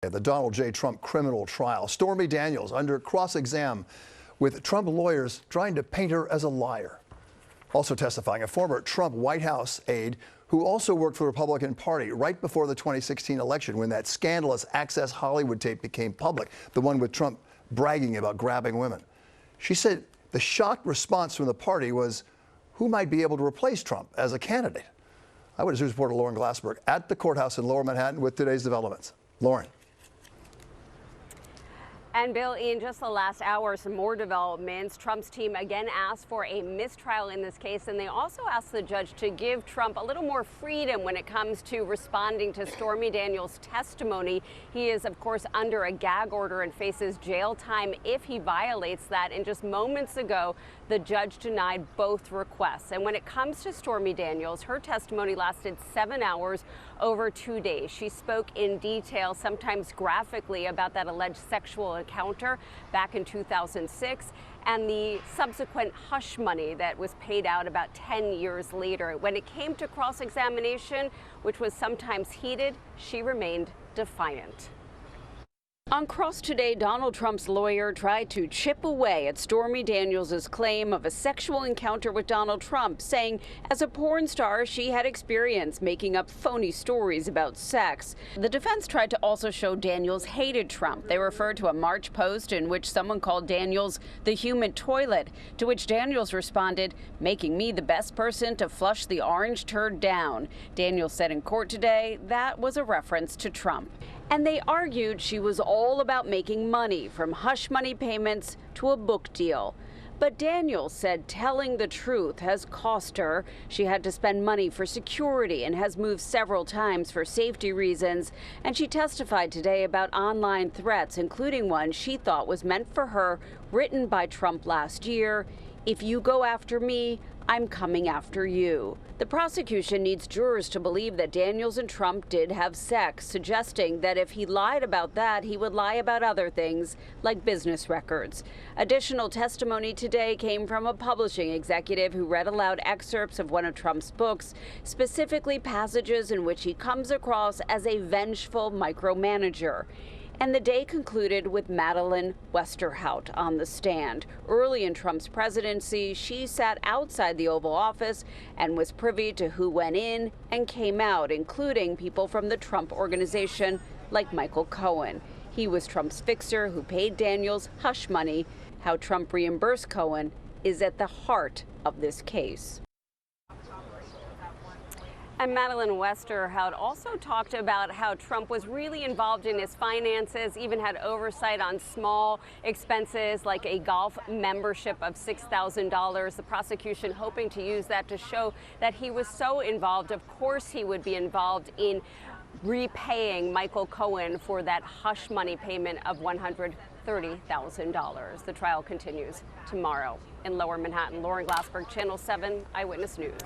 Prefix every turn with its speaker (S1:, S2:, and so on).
S1: The Donald J. Trump criminal trial. Stormy Daniels under cross-exam with Trump lawyers trying to paint her as a liar. Also testifying, a former Trump White House aide who also worked for the Republican Party right before the 2016 election when that scandalous Access Hollywood tape became public, the one with Trump bragging about grabbing women. She said the shocked response from the party was, who might be able to replace Trump as a candidate? Eyewitness News reporter Lauren Glassberg at the courthouse in Lower Manhattan with today's developments. Lauren.
S2: And Bill, in just the last hour, some more developments. Trump's team again asked for a mistrial in this case, and they also asked the judge to give Trump a little more freedom when it comes to responding to Stormy Daniels' testimony. He is, of course, under a gag order and faces jail time if he violates that. And just moments ago, the judge denied both requests. And when it comes to Stormy Daniels, her testimony lasted 7 hours over 2 days. She spoke in detail, sometimes graphically, about that alleged sexual encounter back in 2006 and the subsequent hush money that was paid out about 10 years later. When it came to cross-examination, which was sometimes heated, she remained defiant. On Cross today, Donald Trump's lawyer tried to chip away at Stormy Daniels' claim of a sexual encounter with Donald Trump, saying as a porn star, she had experience making up phony stories about sex. The defense tried to also show Daniels hated Trump. They referred to a March post in which someone called Daniels the human toilet, to which Daniels responded, making me the best person to flush the orange turd down. Daniels said in court today that was a reference to Trump. And they argued she was all about making money, from hush money payments to a book deal. But Daniels said telling the truth has cost her. She had to spend money for security and has moved several times for safety reasons. And she testified today about online threats, including one she thought was meant for her, written by Trump last year. If you go after me, I'm coming after you. The prosecution needs jurors to believe that Daniels and Trump did have sex, suggesting that if he lied about that, he would lie about other things, like business records. Additional testimony today came from a publishing executive who read aloud excerpts of one of Trump's books, specifically passages in which he comes across as a vengeful micromanager. And the day concluded with Madeleine Westerhout on the stand. Early in Trump's presidency, she sat outside the Oval Office and was privy to who went in and came out, including people from the Trump organization like Michael Cohen. He was Trump's fixer who paid Daniels hush money. How Trump reimbursed Cohen is at the heart of this case. And Madeleine Westerhout also talked about how Trump was really involved in his finances, even had oversight on small expenses like a golf membership of $6,000. The prosecution hoping to use that to show that he was so involved. Of course, he would be involved in repaying Michael Cohen for that hush money payment of $130,000. The trial continues tomorrow in Lower Manhattan. Lauren Glassberg, Channel 7 Eyewitness News.